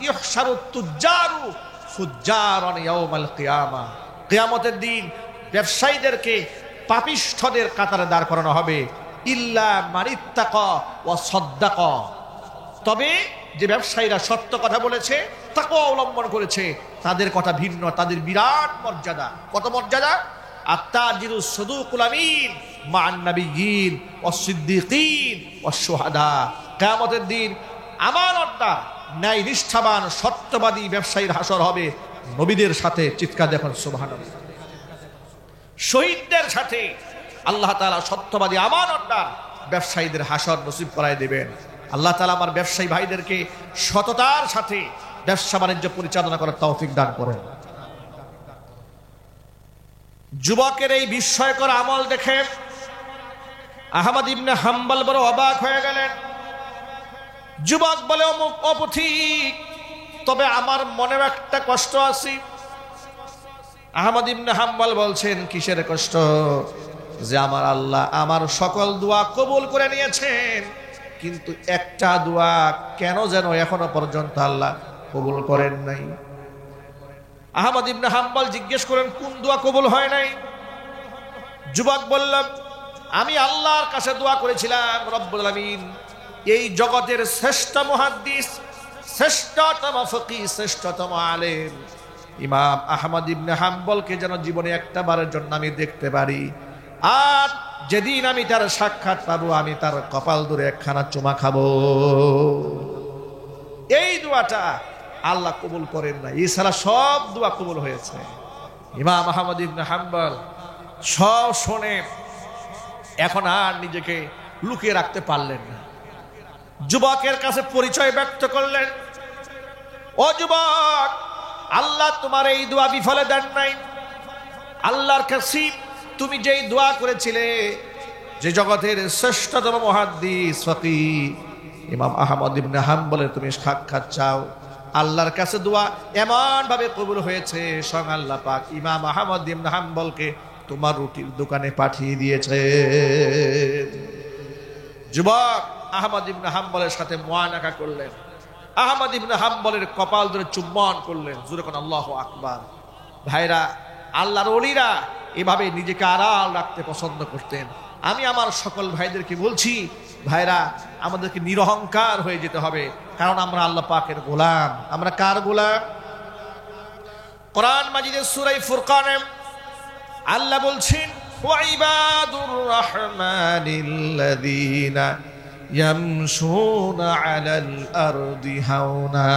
ইউহশারু তুজ্জারু ফুজ্জারান ইয়াউমাল কিয়ামা। কিয়ামতের দিন ব্যবসায়ীদেরকে পাপিষ্ঠদের কাতারে দাঁড় করানো হবে। ইল্লা মানিত্তাকা ওয়া সাদ্দাকা। তবে যে ব্যবসায়ীরা সত্য কথা বলেছে, তাকওয়া অবলম্বন করেছে, তাদের কথা ভিন্ন, তাদের বিরাট মর্যাদা। কত মর্যাদা? আত-তাজিরুস সাদুকুল আমিন মা'আন নাবিয়্যিন ওয়াস সিদ্দিকিন ওয়াস শুহাদা। কিয়ামতের দিন আমানতদার, ন্যায় নিষ্ঠাবান, সত্যবাদী ব্যবসায়ীর হাসর হবে নবীদের সাথে। চিৎকার দেখুন সুবহানাল্লাহ। শহীদদের সাথে আল্লাহ তাআলা সত্যবাদী আমানতদার ব্যবসায়ীদের হাসর নসিব করায় দেবেন। আল্লাহ তাআলা আমার ব্যবসায়ী ভাইদেরকে সততার সাথে ব্যবসা বাণিজ্য পরিচালনা করার তৌফিক দান করেন। যুবকের এই বিস্ময়কর আমল দেখে আহমদ ইবনে হাম্বল বড় অবাক হয়ে গেলেন। যুবক বলে, অমুক অপথিক, তবে আমার মনে একটা কষ্ট আছে। আহমদ ইবনে হাম্বল বলছেন, কিসের কষ্ট? যে আমার আল্লাহ আমার সকল দোয়া কবুল করে নিয়েছেন, কিন্তু একটা দোয়া কেন যেন এখনো পর্যন্ত আল্লাহ কবুল করেন নাই। আহমদ ইবনে হাম্বল জিজ্ঞেস করেন, কোন দোয়া কবুল হয় নাই? যুবক বলল, আমি আল্লাহর কাছে দোয়া করেছিলাম, রব্বুল আলামিন এই জগতের শ্রেষ্ঠ মুহাদ্দিস, শ্রেষ্ঠতম ফকিহ, শ্রেষ্ঠতম আলেম ইমাম আহমদ ইবনে হাম্বলকে যেন জীবনে একটা বারের জন্য আমি দেখতে পারি। আর যেদিন আমি তার সাক্ষাৎ পাবো, আমি তার কপাল ধরে একখানা চুমা খাবো। এই দোয়াটা আল্লাহ কবুল করেন না, এছাড়া সব দোয়া কবুল হয়েছে। ইমাম আহমদ ইবনে হাম্বল সব শুনে এখন আর নিজেকে লুকিয়ে রাখতে পারলেন না। যুবকের কাছে পরিচয় ব্যক্ত করলেন, ও যুবক, আল্লাহ তোমার এই দোয়া বিফলে দেন নাই। আল্লাহর কাছে তুমি যেই দোয়া করেছিলে, যে জগতের শ্রেষ্ঠতম মুহাদ্দিস ফকিহ ইমাম আহমদ ইবনে হাম্বলের তুমি সাক্ষাৎ চাও, আল্লাহর কাছে দোয়া এমন ভাবে কবুল হয়েছে, স্বয়ং আল্লাহ পাক ইমাম আহমদ ইবনে হাম্বলকে তোমার রুটির দোকানে পাঠিয়ে দিয়েছে। যুবক আহমদ ইবনে হাম্বলের সাথে মুআনাকা করলেন, আহমদ ইবনে হাম্বলের কপাল ধরে চুম্বন করলেন। জোরে কোন আল্লাহু আকবার। ভাইরা, আল্লাহর ওলিরা এভাবে নিজেকে আড়াল রাখতে পছন্দ করতেন। আমি আমার সকল ভাইদেরকে বলছি, ভাইরা, আমাদেরকে নিরহংকার হয়ে যেতে হবে, কারণ আমরা আল্লাহ পাকের গোলাম। আমরা কার গোলাম? কোরআন মাজিদের সূরা ফুরকানে আল্লাহ বলছেন, وعباد الرحمن الذين يمشون على الأرض هونا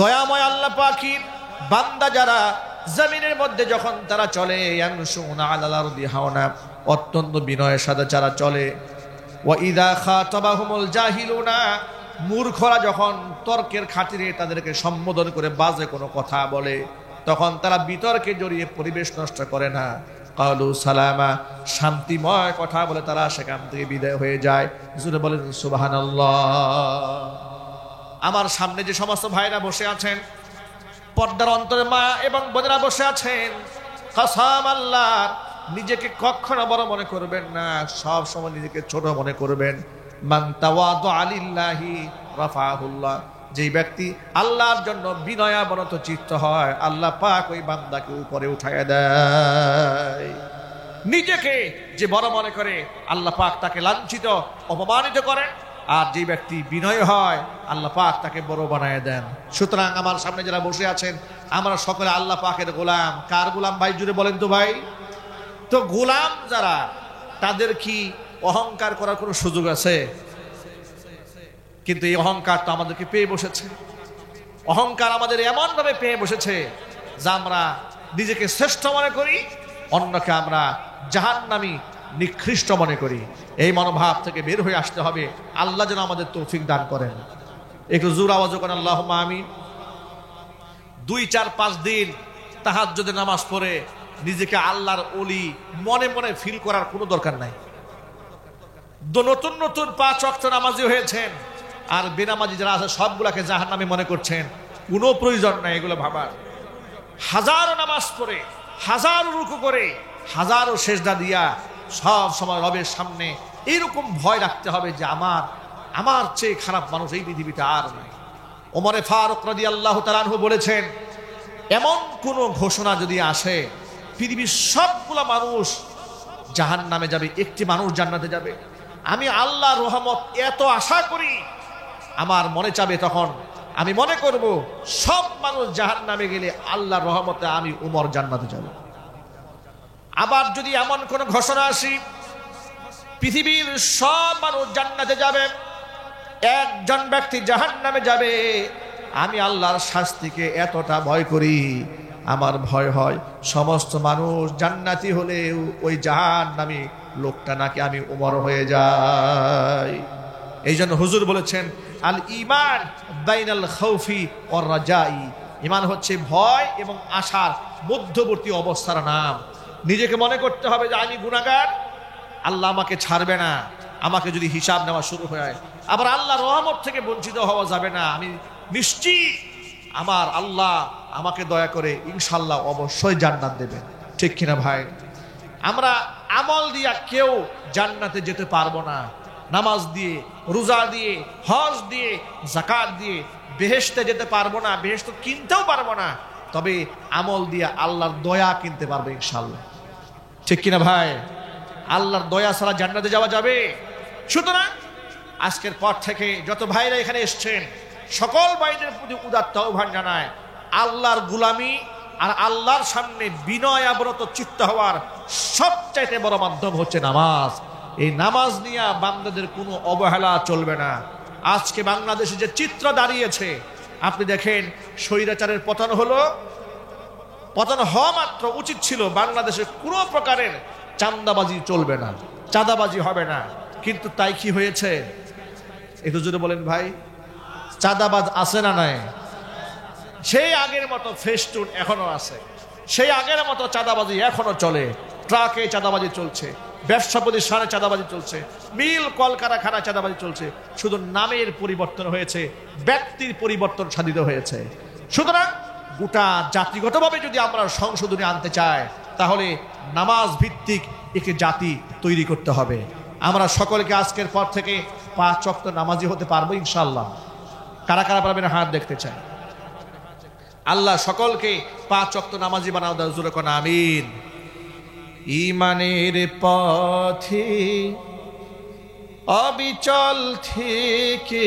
দয়াময় আল্লাহ পাকের বান্দা যারা জমিনের মধ্যে যখন তারা চলে ইয়ামশুনা আলাল আরদি হাওনা অত্যন্ত বিনয়ের সাথে যারা চলে ওয়া ইযা খাতাবাহুমুল জাহিলুনা মূর্খরা যখন তর্কের খাতিরে তাদেরকে সম্বোধন করে বাজে কোনো কথা বলে তখন তারা বিতর্কে জড়িয়ে পরিবেশ নষ্ট করে না কালু সালামা শান্তিময় কথা বলে তারা সেখান থেকে বিদায় হয়ে যায় জোরে বলেন সুবহানাল্লাহ আমার সামনে যে সমস্ত ভাইরা বসে আছেন পর্দার অন্তরে মা এবং বোনেরা বসে আছেন কসম আল্লাহর নিজেকে কখনো বড় মনে করবেন না সব সময় নিজেকে ছোট মনে করবেন মান তাওয়াদু লিল্লাহি রাফাহুল্লাহ যেই ব্যক্তি আল্লাহর জন্য বিনয়াবনত চিত্ত হয় আল্লাহ পাক ওই বান্দাকে উপরে উঠায় দেয় নিজেকে যে বড় মনে করে আল্লাহ পাক তাকে লাঞ্ছিত অপমানিত করেন আর যে ব্যক্তি বিনয় হয় আল্লাহ পাক তাকে বড় বানায় দেন সুতরাং আমার সামনে যারা বসে আছেন আমরা সকলে আল্লাহ পাকের গোলাম কার গোলাম ভাই জুড়ে বলেন তো ভাই তো গোলাম যারা তাদের কি অহংকার করার কোনো সুযোগ আছে কিন্তু এই অহংকার তো আমাদেরকে পেয়ে বসেছে অহংকার আমাদের এমন ভাবে পেয়ে বসেছে যে আমরা নিজেকে শ্রেষ্ঠ মনে করি অন্যকে আমরা জাহান্নামী নিকৃষ্ট মনে করি এই মনোভাব থেকে বের হয়ে আসতে হবে আল্লাহ যেন আমাদের তৌফিক দান করেন একটু জোর আওয়াজ করেন আল্লাহুম্মা আমিন 2 4 5 দিন তাহাজ্জুদের নামাজ পড়ে নিজেকে আল্লাহর ওলি মনে মনে ফিল করার কোনো দরকার নাই নতুন নতুন 5 ওয়াক্ত নামাজি হয়েছেন আর বেনামাজি যারা আছে সবগুলাকে জাহান্নামী মনে করছেন কোনো প্রয়োজন নাই এগুলো ভাবার হাজারো নামাজ পড়ে হাজারো রুকু করে হাজারো সেজদা দিয়া সব সময় রবের সামনে এইরকম ভয় রাখতে হবে যে আমার চেয়ে খারাপ মানুষ এই পৃথিবীতে আর নাই ওমরে ফারুক রাদিয়াল্লাহু তাআলা আনহু বলেছেন এমন কোন ঘোষণা যদি আসে পৃথিবীর সবগুলা মানুষ জাহান্নামে যাবে একটি মানুষ জান্নাতে যাবে আমি আল্লাহর রহমত এত আশা করি আমার মনে চাবে তখন আমি মনে করব সব মানুষ জাহান্নামে গেলে আল্লাহর রহমতে আমি উমর জান্নাতে যাব আবার যদি এমন কোন ঘোষণা আসি পৃথিবীর সব মানুষ জান্নাতে যাবে একজন ব্যক্তি জাহান্নামে যাবে আমি আল্লাহর শাস্তিকে এতটা ভয় করি আমার ভয় হয় সমস্ত মানুষ জান্নাতি হলেও ওই জাহান্নামী লোকটা নাকি আমি উমর হয়ে যাই এই জন্য হুজুর বলেছেন আল ঈমান বাইনাল খাউফি ওয়ার রাজাই ঈমান হচ্ছে ভয় এবং আশার মধ্যবর্তী অবস্থার নাম নিজেকে মনে করতে হবে যে আমি গুনাহগার আল্লাহ আমাকে ছাড়বে না আমাকে যদি হিসাব নেওয়া শুরু হয় আবার আল্লাহর রহমত থেকে বঞ্চিত হওয়া যাবে না আমি নিশ্চিত আমার আল্লাহ আমাকে দয়া করে ইনশাআল্লাহ অবশ্যই জান্নাত দেবেন ঠিক কিনা ভাই আমরা আমল দিয়া কেউ জান্নাতে যেতে পারবো না নামাজ দিয়ে রোজা দিয়ে হজ দিয়ে যাকাত দিয়ে বেহেশতে যেতে পারবো না বেহেশত কিনতেও পারবো না তবে আমল দিয়ে আল্লাহর দয়া কিনতে পারবে ইনশাআল্লাহ ঠিক কিনা ভাই আল্লাহর দয়া ছাড়া জান্নাতে যাওয়া যাবে সুতরাং আজকের পর থেকে যত ভাইরা এখানে এসেছেন সকল ভাইদের প্রতি উদাত্ত আহ্বান জানায় আল্লাহর গোলামি আর আল্লাহর সামনে বিনয়াবনত চিত্ত হওয়ার সবচাইতে বড় মাধ্যম হচ্ছে নামাজ এই নামাজ নিয়ে বান্দাদের কোনো অবহেলা চলবে না আজকে বাংলাদেশে যে চিত্র দাঁড়িয়েছে আপনি দেখেন স্বৈরাচারের পতন হলো পতন হওয়া মাত্র উচিত ছিল বাংলাদেশে কোনো প্রকারের চাঁদাবাজি চলবে না চাঁদাবাজি হবে না কিন্তু তাই কি হয়েছে একটু জোরে বলেন ভাই চাঁদাবাজ আছে না নাই সেই আগের মতো ফেস্টুন এখনো আছে সেই আগের মতো চাঁদাবাজি এখনো চলে ট্রাকে চাঁদাবাজি চলছে ব্যবসা প্রতিষ্ঠানে চাঁদাবাজি চলছে মিল কলকারখানায় চাঁদাবাজি চলছে শুধু নামের পরিবর্তন হয়েছে ব্যক্তির পরিবর্তন সাধিত হয়েছে সুতরাং গোটা জাতিগতভাবে যদি আমরা সংশোধনী আনতে চাই তাহলে নামাজ ভিত্তিক একটি জাতি তৈরি করতে হবে আমরা সকলকে আজকের পর থেকে 5 ওয়াক্ত নামাজি হতে পারবো ইনশাআল্লাহ কারা কারা পারবেন হাত দেখতে চাই আল্লাহ সকলকে 5 ওয়াক্ত নামাজি বানাও দাও জোরে কোন আমিন ঈমানের পথে অবিচল থেকে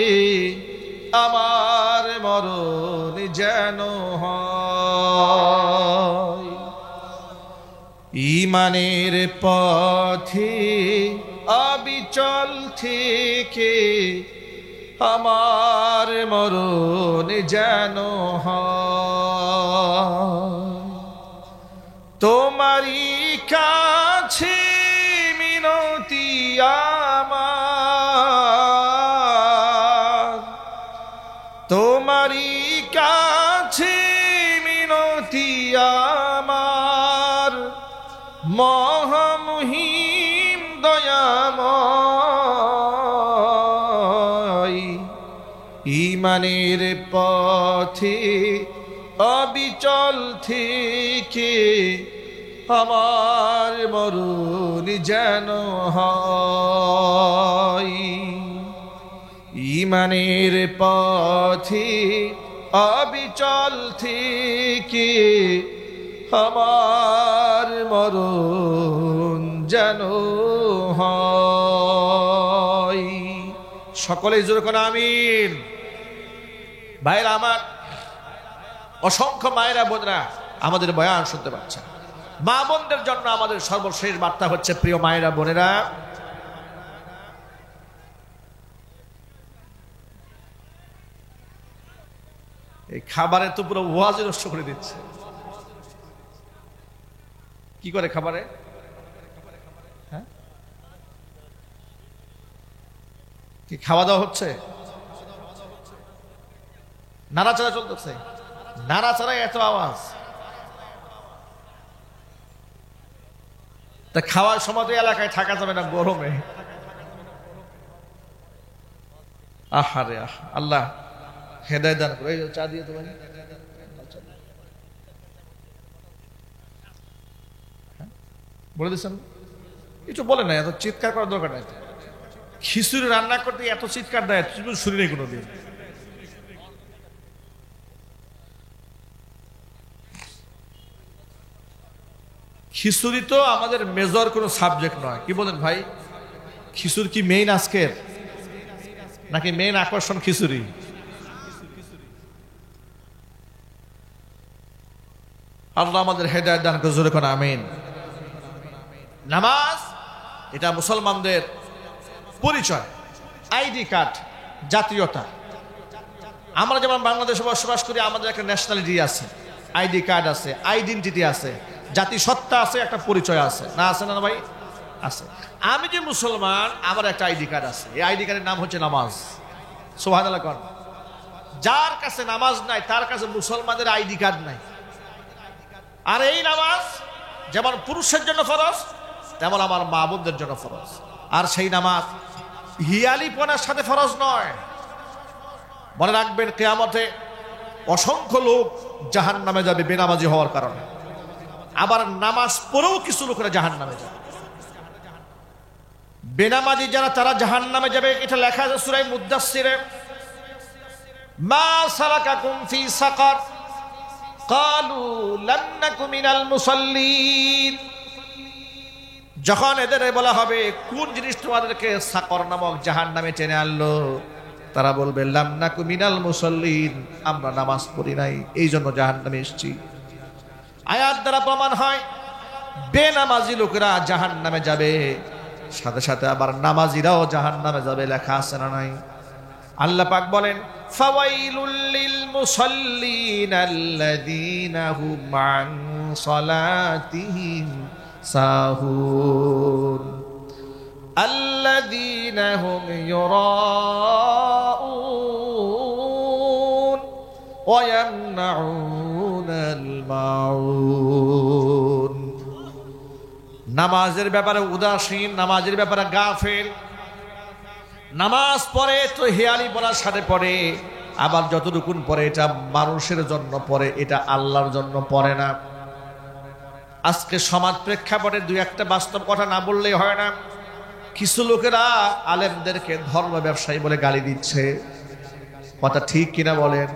আমার মরণ যেন হয় ঈমানের পথে অবিচল থেকে আমার মরণ যেন হয় তোমারই কাছে মিনতি আমার তোমারই কাছে মিনতি আমার মহামহিম দয়াময় ঈমানের পথে অবিচল থেকে আমার মরণ যেন হয় ঈমানের পথে অবিচল থেকে আমার মরণ যেন হয় সকলেই জোরে করে আমিন। ভাইরা আমার, অসংখ্য মায়েরা বোনরা আমাদের বয়ান শুনতে পাচ্ছেন। মা বোনদের জন্য আমাদের সর্বশেষ বার্তা হচ্ছে, প্রিয় মায়েরা বোনেরা, এই খাবারে তো পুরো ওয়াজে নষ্ট করে দিচ্ছে। কি করে খাবারে? হ্যাঁ, কি খাওয়া দাওয়া হচ্ছে? নাড়াচাড়া চলতেছে, নাড়াচাড়ায় এত আওয়াজ। তা খাওয়ার সময় তো এলাকায় থাকা যাবে না গরমে। আহারে আল্লাহ হেদায়েত দান করে। চা দিয়ে তো ভাই বলে দিচ্ছেন, একটু বলে না, এত চিৎকার করার দরকার নাই। খিচুড়ি রান্না করতে এত চিৎকার দেয়, শুনি নেই কোনোদিন। খিচুড়ি তো আমাদের মেজর কোনো সাবজেক্ট নয়, কি বলেন ভাই? খিচুড়ি কি মেইন আজকের, নাকি মেইন আকর্ষণ খিচুড়ি? আল্লাহ আমাদের হেদায়েত দান করে, জোরে কোন আমিন। নামাজ এটা মুসলমানদের পরিচয়, আইডি কার্ড, জাতীয়তা। আমরা যেমন বাংলাদেশে বসবাস করি, আমাদের একটা ন্যাশনালিটি আছে, আইডি কার্ড আছে, আইডেন্টিটি আছে, জাতিসত্তা আছে, একটা পরিচয় আছে, না আছে না ভাই? আছে। আমি যে মুসলমান, আমার একটা আইডি কার্ড আছে, এই আইডি কার্ডের নাম হচ্ছে নামাজ। সুবহানাল্লাহ কোন। যার কাছে নামাজ নাই তার কাছে মুসলমানদের আইডি কার্ড নাই। আর এই নামাজ যেমন পুরুষের জন্য ফরজ, তেমন আমার মা বোনদের জন্য ফরজ। আর সেই নামাজ হিয়ালিপনার সাথে ফরজ নয়। মনে রাখবেন, কিয়ামতে অসংখ্য লোক জাহান্নামে যাবে বেনামাজি হওয়ার কারণে। আবার নামাজ পড়েও কিছু লোকেরা জাহান্নামে যাবে। বেনামাজি যারা, তারা জাহান্নামে যাবে। এটা লেখা আছে সূরা মুদ্দাসসিরে, মা সালাকাকুম ফি সাকার ক্বালু লাম নাকু মিনাল মুসাল্লিন। যখন এদের বলা হবে কোন জিনিস তোমাদেরকে সাকর নামক জাহান্নামে টেনে আনলো, তারা বলবে লাম নাকু মিনাল মুসাল্লিন, আমরা নামাজ পড়ি নাই, এই জন্য জাহান্নামে এসেছি। আয়াত দ্বারা প্রমাণ হয় বেনামাজি লোকেরা জাহান্নামে যাবে, সাথে সাথে আবার নামাজিরাও জাহান্নামে যাবে, লেখা আছে না নাই? আল্লাহ পাক বলেন, ফাওয়াইলুল লিল মুসাল্লিন আল্লাযীনা হুম আন সালাতিহিম সাহুন আল্লাযীনা হুম ইউরাউন ওয়া ইয়ামনাউনাল মাউন। নামাজের ব্যাপারে উদাসীন, নামাজের ব্যাপারে গাফেল। নামাজ পড়ে তো হেয়ালি বলার সাথে পড়ে, আবার যতটুকুন পড়ে এটা মানুষের জন্য পড়ে, এটা আল্লাহর জন্য পড়ে না। আজকে সমাজ প্রেক্ষাপটে দুই একটা বাস্তব কথা না বললেই হয় না। কিছু লোকেরা আলেমদেরকে ধর্ম ব্যবসায়ী বলে গালি দিচ্ছে, কথা ঠিক কিনা বলেন?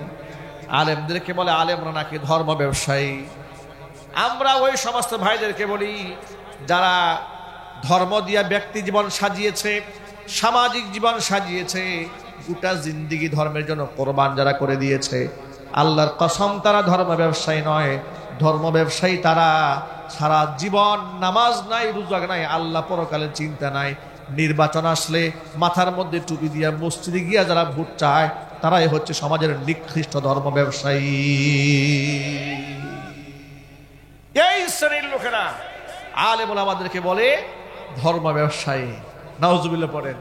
আলেমদেরকে বলে আলেমরা নাকি ধর্ম ব্যবসায়ী। আমরা ওই সমস্ত ভাইদেরকে বলি যারা ধর্ম দিয়া ব্যক্তি জীবন সাজিয়েছে, সামাজিক জীবন সাজিয়েছে, গোটা জিন্দিগি ধর্মের জন্য কোরবান যারা করে দিয়েছে, আল্লাহর কসম তারা ধর্ম ব্যবসায়ী নয়, ধর্ম ব্যবসায়ী তারা, সারা জীবন নামাজ নাই, রোজা নাই, আল্লাহ পরকালের চিন্তা নাই। নির্বাচন আসলে মাথার মধ্যে টুপি দিয়া মসজিদে গিয়া যারা ভোট চায়, তারাই হচ্ছে সমাজের নিকৃষ্ট ধর্ম ব্যবসায়ী। এই শ্রেণীর লোকেরা আলেম ওলামাদেরকে বলে ধর্ম ব্যবসায়ী। নাউজুবিল্লাহ পড়েন।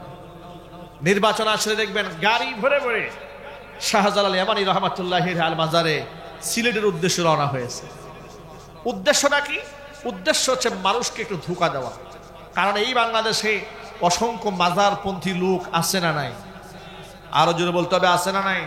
নির্বাচন আসলে দেখবেন গাড়ি ভরে ভরে শাহজালাল ইয়ামানী রহমাতুল্লাহ আল মাজারে সিলেটের উদ্দেশ্যে রওনা হয়েছে। উদ্দেশ্যটা কি? উদ্দেশ্য হচ্ছে মানুষকে একটু ধোঁকা দেওয়া। কারণ এই বাংলাদেশে অসংখ্য মাজারপন্থী লোক আছে না নাই? আরো জোরে বলতে হবে, আছে না নাই?